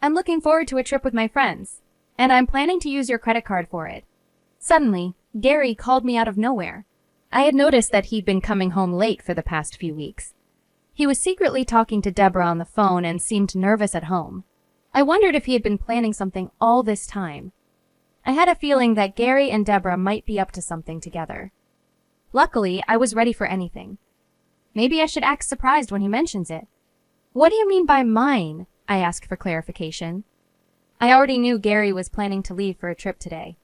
I'm looking forward to a trip with my friends, and I'm planning to use your credit card for it. Suddenly, Gary called me out of nowhere. I had noticed that he'd been coming home late for the past few weeks. He was secretly talking to Deborah on the phone and seemed nervous at home. I wondered if he had been planning something all this time. I had a feeling that Gary and Deborah might be up to something together. Luckily, I was ready for anything. Maybe I should act surprised when he mentions it. What do you mean by mine? I asked for clarification. I already knew Gary was planning to leave for a trip today.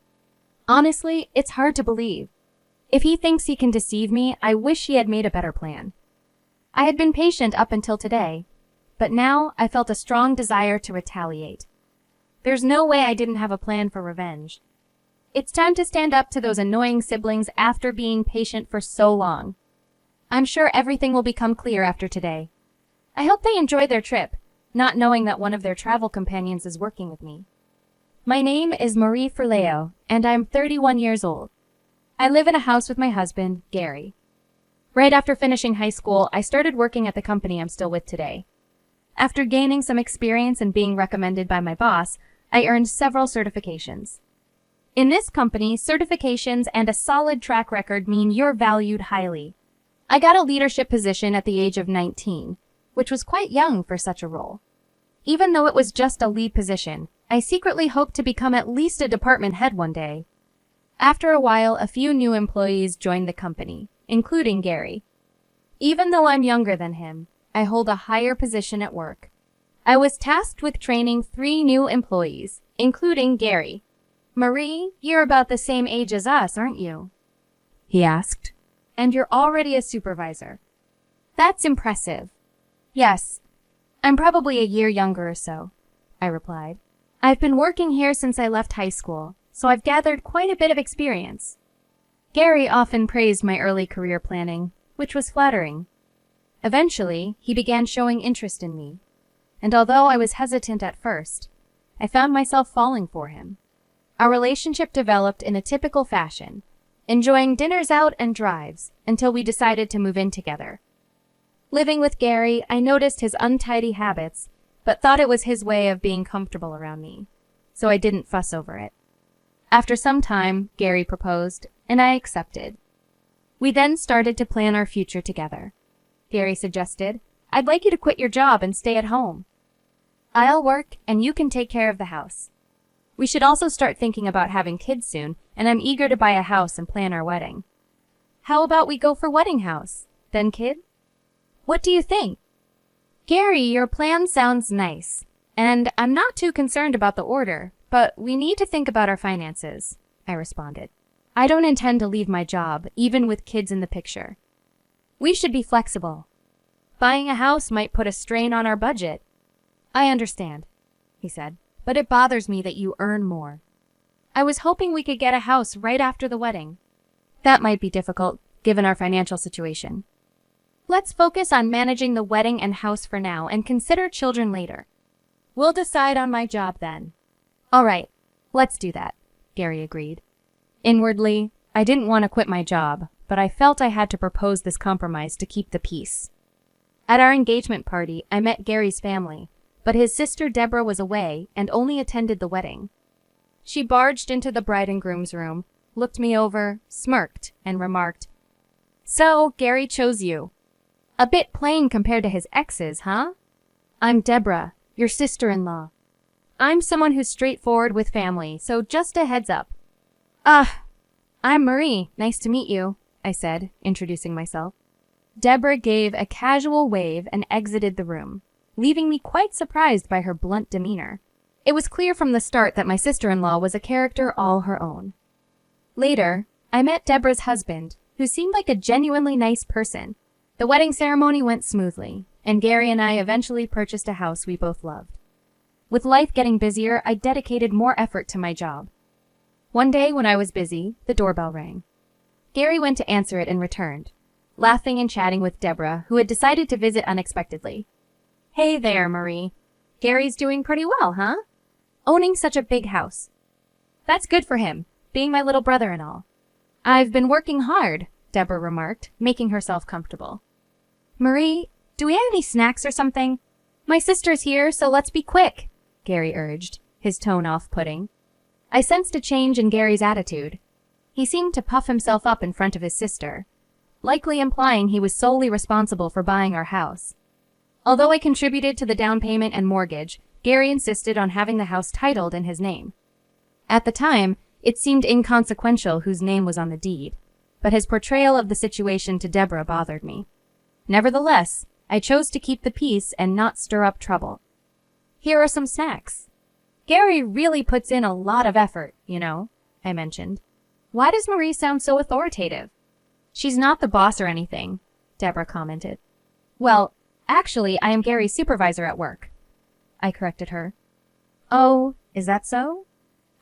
Honestly, it's hard to believe. If he thinks he can deceive me, I wish he had made a better plan. I had been patient up until today, but now I felt a strong desire to retaliate. There's no way I didn't have a plan for revenge. It's time to stand up to those annoying siblings after being patient for so long. I'm sure everything will become clear after today. I hope they enjoy their trip, not knowing that one of their travel companions is working with me. My name is Marie Ferleo, and I'm 31 years old. I live in a house with my husband, Gary. Right after finishing high school, I started working at the company I'm still with today. After gaining some experience and being recommended by my boss, I earned several certifications. In this company, certifications and a solid track record mean you're valued highly. I got a leadership position at the age of 19, which was quite young for such a role. Even though it was just a lead position, I secretly hoped to become at least a department head one day. After a while, a few new employees joined the company, including Gary. Even though I'm younger than him, I hold a higher position at work. I was tasked with training 3 new employees, including Gary. Marie, you're about the same age as us, aren't you? He asked. And you're already a supervisor. That's impressive. Yes, I'm probably a year younger or so, I replied. I've been working here since I left high school, so I've gathered quite a bit of experience. Gary often praised my early career planning, which was flattering. Eventually, he began showing interest in me, and although I was hesitant at first, I found myself falling for him. Our relationship developed in a typical fashion, enjoying dinners out and drives until we decided to move in together. Living with Gary, I noticed his untidy habits, but thought it was his way of being comfortable around me, so I didn't fuss over it. After some time, Gary proposed, and I accepted. We then started to plan our future together. Gary suggested, I'd like you to quit your job and stay at home. I'll work, and you can take care of the house. We should also start thinking about having kids soon, and I'm eager to buy a house and plan our wedding. How about we go for wedding house, then kid? What do you think? Gary, your plan sounds nice, and I'm not too concerned about the order, but we need to think about our finances, I responded. I don't intend to leave my job, even with kids in the picture. We should be flexible. Buying a house might put a strain on our budget. I understand, he said, but it bothers me that you earn more. I was hoping we could get a house right after the wedding. That might be difficult, given our financial situation. Let's focus on managing the wedding and house for now and consider children later. We'll decide on my job then. All right, let's do that, Gary agreed. Inwardly, I didn't want to quit my job, but I felt I had to propose this compromise to keep the peace. At our engagement party, I met Gary's family, but his sister Deborah was away and only attended the wedding. She barged into the bride and groom's room, looked me over, smirked, and remarked, "So, Gary chose you. A bit plain compared to his exes, huh? I'm Deborah, your sister-in-law. I'm someone who's straightforward with family, so just a heads up." I'm Marie. Nice to meet you, I said, introducing myself. Deborah gave a casual wave and exited the room, leaving me quite surprised by her blunt demeanor. It was clear from the start that my sister-in-law was a character all her own. Later, I met Deborah's husband, who seemed like a genuinely nice person. The wedding ceremony went smoothly, and Gary and I eventually purchased a house we both loved. With life getting busier, I dedicated more effort to my job. One day when I was busy, the doorbell rang. Gary went to answer it and returned, laughing and chatting with Deborah, who had decided to visit unexpectedly. "Hey there, Marie. Gary's doing pretty well, huh? Owning such a big house. That's good for him, being my little brother and all." "I've been working hard," Deborah remarked, making herself comfortable. "Marie, do we have any snacks or something? My sister's here, so let's be quick," Gary urged, his tone off-putting. I sensed a change in Gary's attitude. He seemed to puff himself up in front of his sister, likely implying he was solely responsible for buying our house. Although I contributed to the down payment and mortgage, Gary insisted on having the house titled in his name. At the time, it seemed inconsequential whose name was on the deed, but his portrayal of the situation to Deborah bothered me. Nevertheless, I chose to keep the peace and not stir up trouble. Here are some snacks. Gary really puts in a lot of effort, you know, I mentioned. Why does Marie sound so authoritative? She's not the boss or anything, Deborah commented. Well, actually, I am Gary's supervisor at work, I corrected her. Oh, is that so?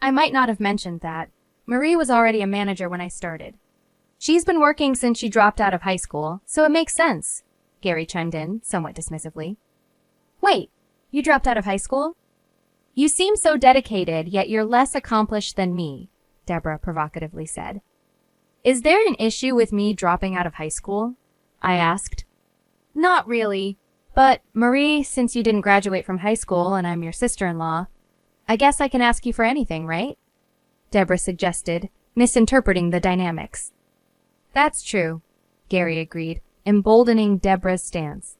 I might not have mentioned that. Marie was already a manager when I started. She's been working since she dropped out of high school, so it makes sense, Gary chimed in, somewhat dismissively. Wait, you dropped out of high school? You seem so dedicated, yet you're less accomplished than me, Deborah provocatively said. Is there an issue with me dropping out of high school? I asked. Not really, but Marie, since you didn't graduate from high school and I'm your sister-in-law, I guess I can ask you for anything, right? Deborah suggested, misinterpreting the dynamics. That's true, Gary agreed, emboldening Deborah's stance.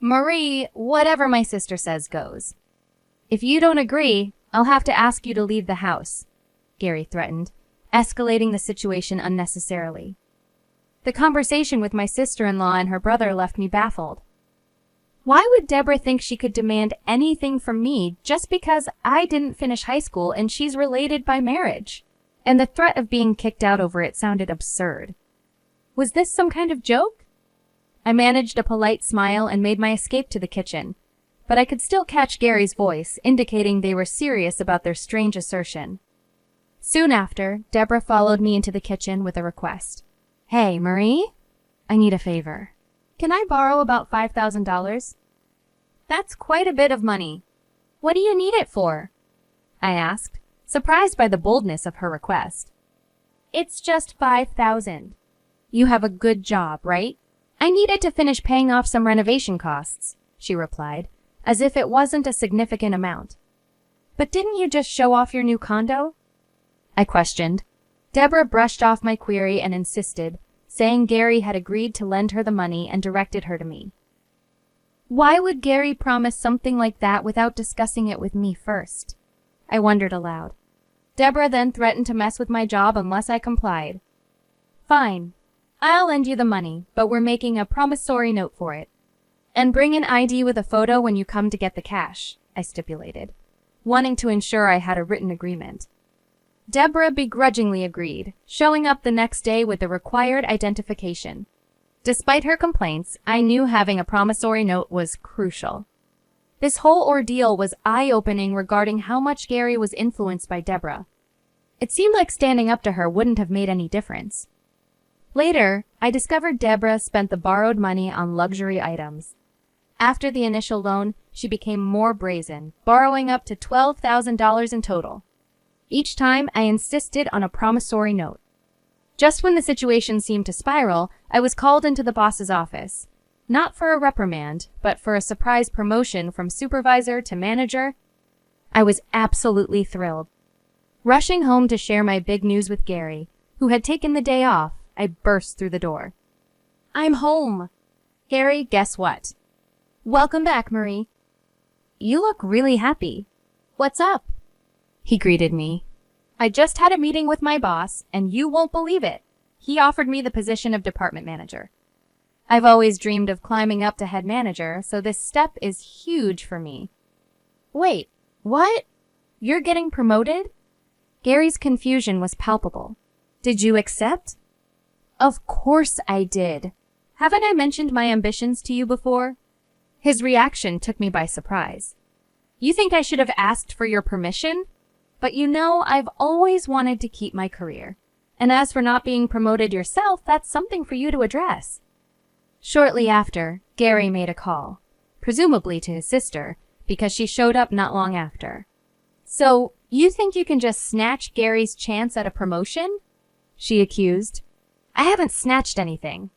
Marie, whatever my sister says goes. If you don't agree, I'll have to ask you to leave the house, Gary threatened, escalating the situation unnecessarily. The conversation with my sister-in-law and her brother left me baffled. Why would Deborah think she could demand anything from me just because I didn't finish high school and she's related by marriage? And the threat of being kicked out over it sounded absurd. Was this some kind of joke? I managed a polite smile and made my escape to the kitchen, but I could still catch Gary's voice, indicating they were serious about their strange assertion. Soon after, Deborah followed me into the kitchen with a request. Hey, Marie? I need a favor. Can I borrow about $5,000? That's quite a bit of money. What do you need it for? I asked, surprised by the boldness of her request. It's just $5,000. You have a good job, right? I need it to finish paying off some renovation costs, she replied, as if it wasn't a significant amount. But didn't you just show off your new condo? I questioned. Deborah brushed off my query and insisted, saying Gary had agreed to lend her the money and directed her to me. Why would Gary promise something like that without discussing it with me first? I wondered aloud. Deborah then threatened to mess with my job unless I complied. Fine. I'll lend you the money, but we're making a promissory note for it. And bring an ID with a photo when you come to get the cash, I stipulated, wanting to ensure I had a written agreement. Deborah begrudgingly agreed, showing up the next day with the required identification. Despite her complaints, I knew having a promissory note was crucial. This whole ordeal was eye-opening regarding how much Gary was influenced by Deborah. It seemed like standing up to her wouldn't have made any difference. Later, I discovered Deborah spent the borrowed money on luxury items. After the initial loan, she became more brazen, borrowing up to $12,000 in total. Each time, I insisted on a promissory note. Just when the situation seemed to spiral, I was called into the boss's office. Not for a reprimand, but for a surprise promotion from supervisor to manager. I was absolutely thrilled. Rushing home to share my big news with Gary, who had taken the day off, I burst through the door. I'm home. Gary, guess what? Welcome back, Marie. You look really happy. What's up? He greeted me. I just had a meeting with my boss, and you won't believe it. He offered me the position of department manager. I've always dreamed of climbing up to head manager, so this step is huge for me. Wait, what? You're getting promoted? Gary's confusion was palpable. Did you accept? Of course I did. Haven't I mentioned my ambitions to you before? His reaction took me by surprise. You think I should have asked for your permission? But you know, I've always wanted to keep my career. And as for not being promoted yourself, that's something for you to address. Shortly after, Gary made a call, presumably to his sister, because she showed up not long after. So, you think you can just snatch Gary's chance at a promotion? She accused. I haven't snatched anything.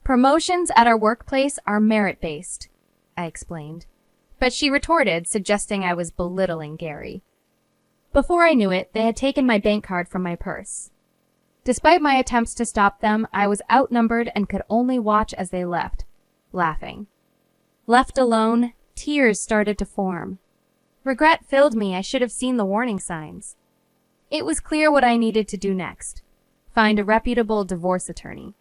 Promotions at our workplace are merit-based, I explained. but she retorted, suggesting I was belittling Gary. Before I knew it, they had taken my bank card from my purse. Despite my attempts to stop them, I was outnumbered and could only watch as they left, laughing. Left alone, tears started to form. Regret filled me. I should have seen the warning signs. It was clear what I needed to do next. Find a reputable divorce attorney.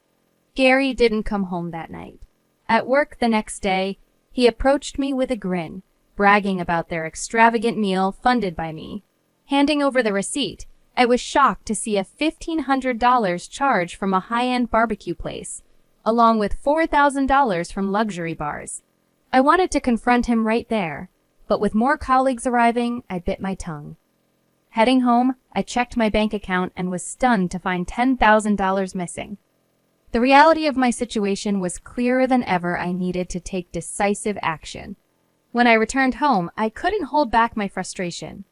Gary didn't come home that night. At work the next day, he approached me with a grin, bragging about their extravagant meal funded by me. Handing over the receipt, I was shocked to see a $1,500 charge from a high-end barbecue place, along with $4,000 from luxury bars. I wanted to confront him right there, but with more colleagues arriving, I bit my tongue. Heading home, I checked my bank account and was stunned to find $10,000 missing. The reality of my situation was clearer than ever. I needed to take decisive action. When I returned home, I couldn't hold back my frustration.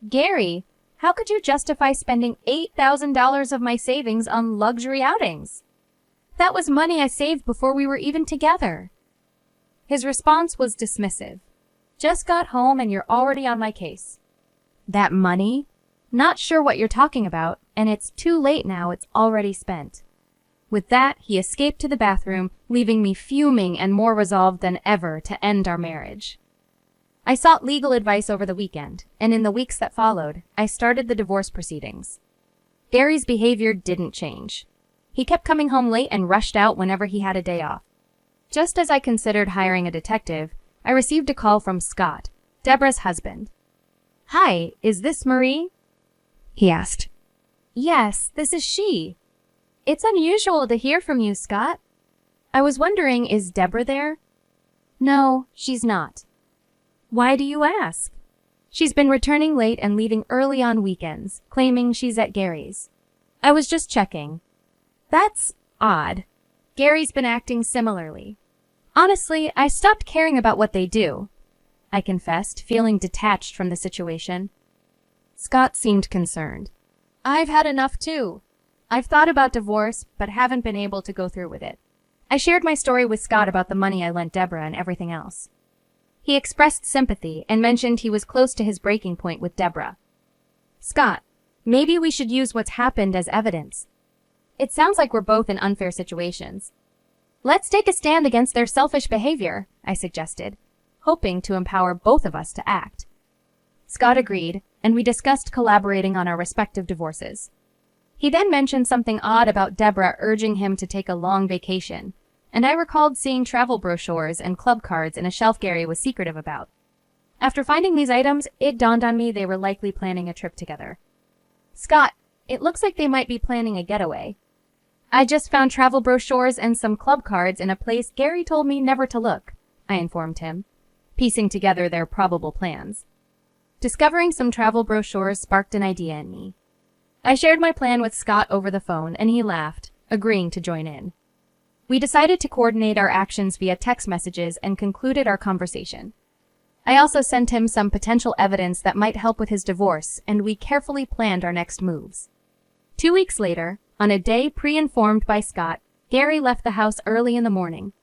Gary, how could you justify spending $8,000 of my savings on luxury outings? That was money I saved before we were even together. His response was dismissive. Just got home and you're already on my case. That money? Not sure what you're talking about, and it's too late now. It's already spent. With that, he escaped to the bathroom, leaving me fuming and more resolved than ever to end our marriage. I sought legal advice over the weekend, and in the weeks that followed, I started the divorce proceedings. Gary's behavior didn't change. He kept coming home late and rushed out whenever he had a day off. Just as I considered hiring a detective, I received a call from Scott, Deborah's husband. "Hi, is this Marie?" he asked. "Yes, this is she. It's unusual to hear from you, Scott. I was wondering, is Deborah there?" "No, she's not." "Why do you ask?" "She's been returning late and leaving early on weekends, claiming she's at Gary's." "I was just checking." "That's odd. Gary's been acting similarly." "Honestly, I stopped caring about what they do," I confessed, feeling detached from the situation. Scott seemed concerned. "I've had enough too. I've thought about divorce, but haven't been able to go through with it." I shared my story with Scott about the money I lent Deborah and everything else. He expressed sympathy and mentioned he was close to his breaking point with Deborah. "Scott, maybe we should use what's happened as evidence. It sounds like we're both in unfair situations. Let's take a stand against their selfish behavior," I suggested, hoping to empower both of us to act. Scott agreed, and we discussed collaborating on our respective divorces. He then mentioned something odd about Deborah urging him to take a long vacation, and I recalled seeing travel brochures and club cards in a shelf Gary was secretive about. After finding these items, it dawned on me they were likely planning a trip together. "Scott, it looks like they might be planning a getaway. I just found travel brochures and some club cards in a place Gary told me never to look," I informed him, piecing together their probable plans. Discovering some travel brochures sparked an idea in me. I shared my plan with Scott over the phone, and he laughed, agreeing to join in. We decided to coordinate our actions via text messages and concluded our conversation. I also sent him some potential evidence that might help with his divorce, and we carefully planned our next moves. 2 weeks later, on a day pre-informed by Scott, Gary left the house early in the morning.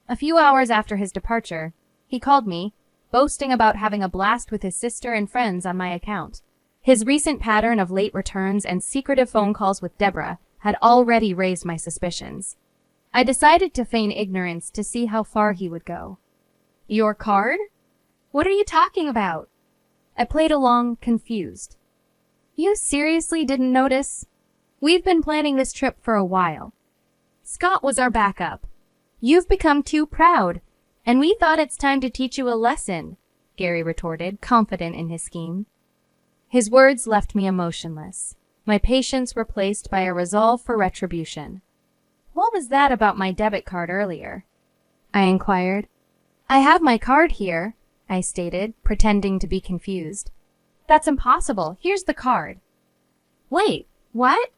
A few hours after his departure, he called me, boasting about having a blast with his sister and friends on my account. His recent pattern of late returns and secretive phone calls with Deborah had already raised my suspicions. I decided to feign ignorance to see how far he would go. "Your card? What are you talking about?" I played along, confused. "You seriously didn't notice? We've been planning this trip for a while. Scott was our backup. You've become too proud, and we thought it's time to teach you a lesson," Gary retorted, confident in his scheme. His words left me emotionless, my patience replaced by a resolve for retribution. "What was that about my debit card earlier?" I inquired. "I have my card here," I stated, pretending to be confused. "That's impossible. Here's the card." "Wait, what?"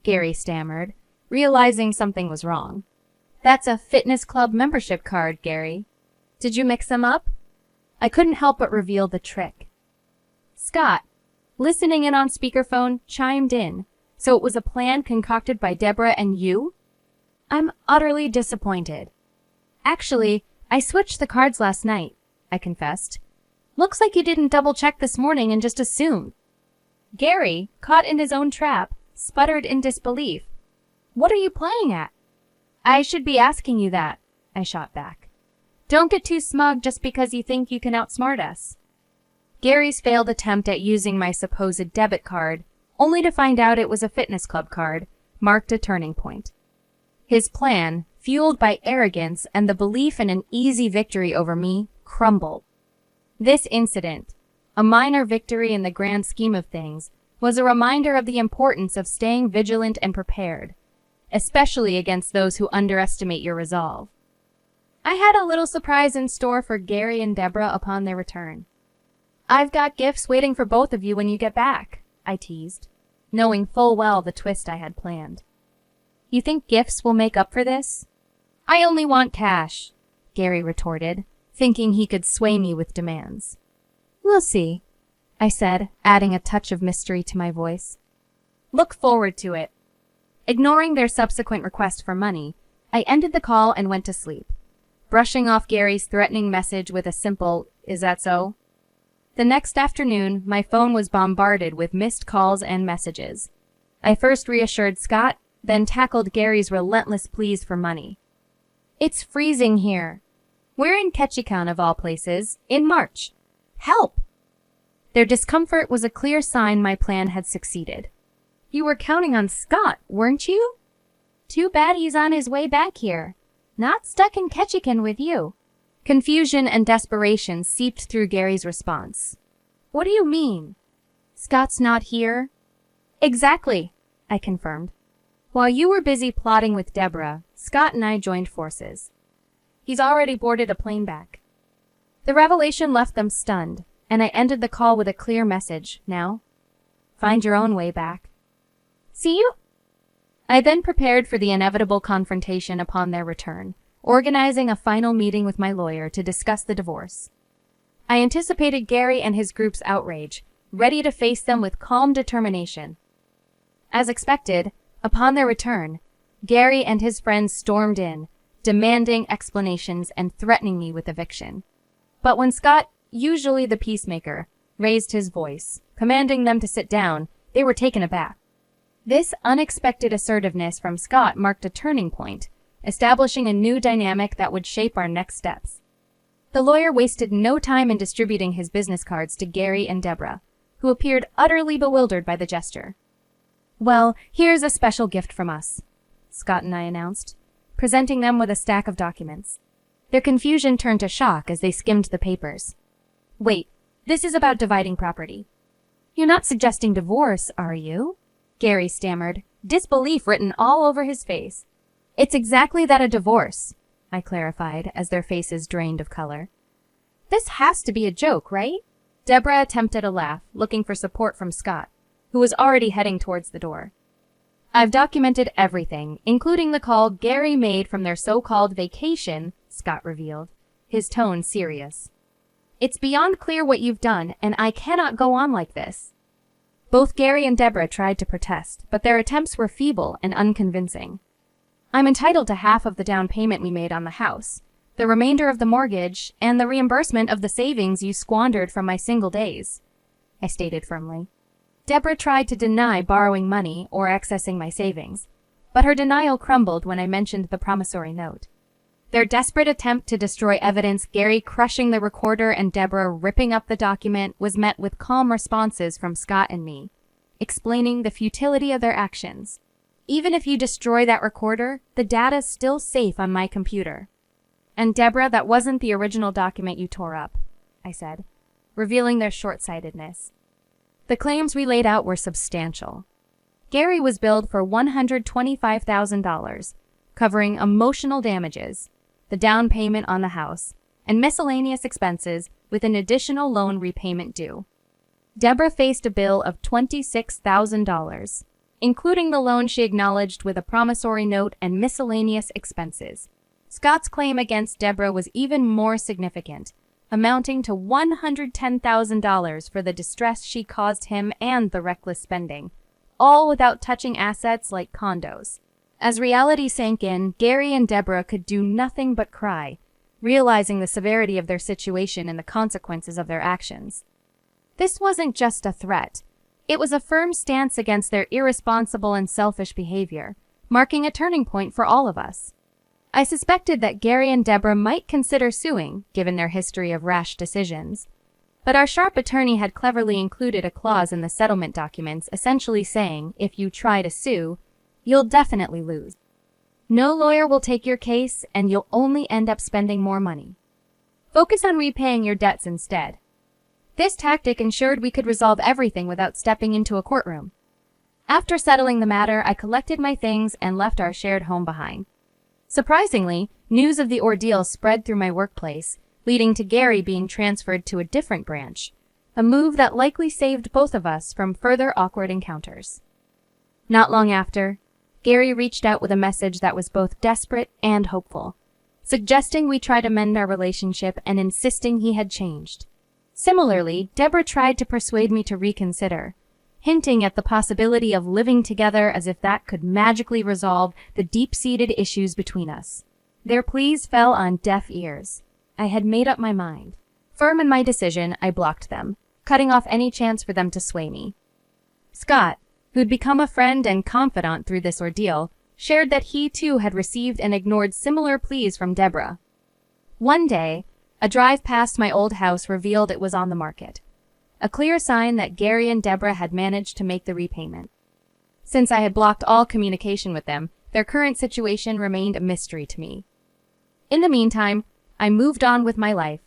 Gary stammered, realizing something was wrong. "That's a fitness club membership card, Gary. Did you mix them up?" I couldn't help but reveal the trick. Scott, listening in on speakerphone, chimed in. "So it was a plan concocted by Deborah and you?" I'm utterly disappointed. "Actually, I switched the cards last night. I confessed. Looks like you didn't double-check this morning and just assumed. Gary, caught in his own trap, sputtered in disbelief. What are you playing at? I should be asking you that, I shot back. Don't get too smug just because you think you can outsmart us. Gary's failed attempt at using my supposed debit card, only to find out it was a fitness club card, marked a turning point. His plan, fueled by arrogance and the belief in an easy victory over me, crumbled. This incident, a minor victory in the grand scheme of things, was a reminder of the importance of staying vigilant and prepared, especially against those who underestimate your resolve. I had a little surprise in store for Gary and Deborah upon their return. I've got gifts waiting for both of you when you get back, I teased, knowing full well the twist I had planned. You think gifts will make up for this? I only want cash, Gary retorted, thinking he could sway me with demands. We'll see, I said, adding a touch of mystery to my voice. Look forward to it. Ignoring their subsequent request for money, I ended the call and went to sleep, brushing off Gary's threatening message with a simple, "Is that so?" The next afternoon, my phone was bombarded with missed calls and messages. I first reassured Scott, then tackled Gary's relentless pleas for money. It's freezing here. We're in Ketchikan of all places, in March. Help! Their discomfort was a clear sign my plan had succeeded. You were counting on Scott, weren't you? Too bad he's on his way back here. Not stuck in Ketchikan with you. Confusion and desperation seeped through Gary's response. What do you mean? Scott's not here? Exactly, I confirmed. While you were busy plotting with Deborah, Scott and I joined forces. He's already boarded a plane back. The revelation left them stunned, and I ended the call with a clear message. Now, find your own way back. See you? I then prepared for the inevitable confrontation upon their return, organizing a final meeting with my lawyer to discuss the divorce. I anticipated Gary and his group's outrage, ready to face them with calm determination. As expected, upon their return, Gary and his friends stormed in, demanding explanations and threatening me with eviction. But when Scott, usually the peacemaker, raised his voice, commanding them to sit down, they were taken aback. This unexpected assertiveness from Scott marked a turning point, establishing a new dynamic that would shape our next steps. The lawyer wasted no time in distributing his business cards to Gary and Deborah, who appeared utterly bewildered by the gesture. Well, here's a special gift from us, Scott and I announced, presenting them with a stack of documents. Their confusion turned to shock as they skimmed the papers. Wait, this is about dividing property. You're not suggesting divorce, are you? Gary stammered, disbelief written all over his face. It's exactly that, a divorce, I clarified as their faces drained of color. This has to be a joke, right? Deborah attempted a laugh, looking for support from Scott, who was already heading towards the door. I've documented everything, including the call Gary made from their so-called vacation, Scott revealed, his tone serious. It's beyond clear what you've done, and I cannot go on like this. Both Gary and Deborah tried to protest, but their attempts were feeble and unconvincing. I'm entitled to half of the down payment we made on the house, the remainder of the mortgage, and the reimbursement of the savings you squandered from my single days, I stated firmly. Deborah tried to deny borrowing money or accessing my savings, but her denial crumbled when I mentioned the promissory note. Their desperate attempt to destroy evidence, Gary crushing the recorder and Deborah ripping up the document, was met with calm responses from Scott and me, explaining the futility of their actions. Even if you destroy that recorder, the data's still safe on my computer. And Deborah, that wasn't the original document you tore up, I said, revealing their short-sightedness. The claims we laid out were substantial. Gary was billed for $125,000, covering emotional damages, the down payment on the house, and miscellaneous expenses with an additional loan repayment due. Deborah faced a bill of $26,000, including the loan she acknowledged with a promissory note and miscellaneous expenses. Scott's claim against Deborah was even more significant, amounting to $110,000 for the distress she caused him and the reckless spending, all without touching assets like condos. As reality sank in, Gary and Deborah could do nothing but cry, realizing the severity of their situation and the consequences of their actions. This wasn't just a threat. It was a firm stance against their irresponsible and selfish behavior, marking a turning point for all of us. I suspected that Gary and Deborah might consider suing, given their history of rash decisions. But our sharp attorney had cleverly included a clause in the settlement documents essentially saying, if you try to sue, you'll definitely lose. No lawyer will take your case, and you'll only end up spending more money. Focus on repaying your debts instead. This tactic ensured we could resolve everything without stepping into a courtroom. After settling the matter, I collected my things and left our shared home behind. Surprisingly, news of the ordeal spread through my workplace, leading to Gary being transferred to a different branch, a move that likely saved both of us from further awkward encounters. Not long after, Gary reached out with a message that was both desperate and hopeful, suggesting we try to mend our relationship and insisting he had changed. Similarly, Deborah tried to persuade me to reconsider, hinting at the possibility of living together as if that could magically resolve the deep-seated issues between us. Their pleas fell on deaf ears. I had made up my mind. Firm in my decision, I blocked them, cutting off any chance for them to sway me. Scott, who'd become a friend and confidant through this ordeal, shared that he too had received and ignored similar pleas from Deborah. One day, a drive past my old house revealed it was on the market, a clear sign that Gary and Deborah had managed to make the repayment. Since I had blocked all communication with them, their current situation remained a mystery to me. In the meantime, I moved on with my life,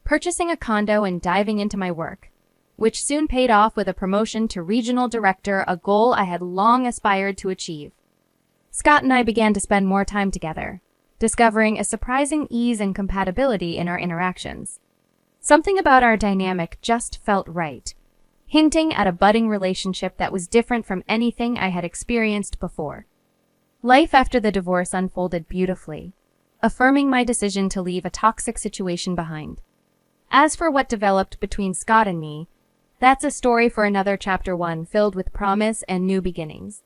purchasing a condo and diving into my work, which soon paid off with a promotion to regional director, a goal I had long aspired to achieve. Scott and I began to spend more time together, discovering a surprising ease and compatibility in our interactions. Something about our dynamic just felt right, hinting at a budding relationship that was different from anything I had experienced before. Life after the divorce unfolded beautifully, affirming my decision to leave a toxic situation behind. As for what developed between Scott and me, that's a story for another chapter 1 filled with promise and new beginnings.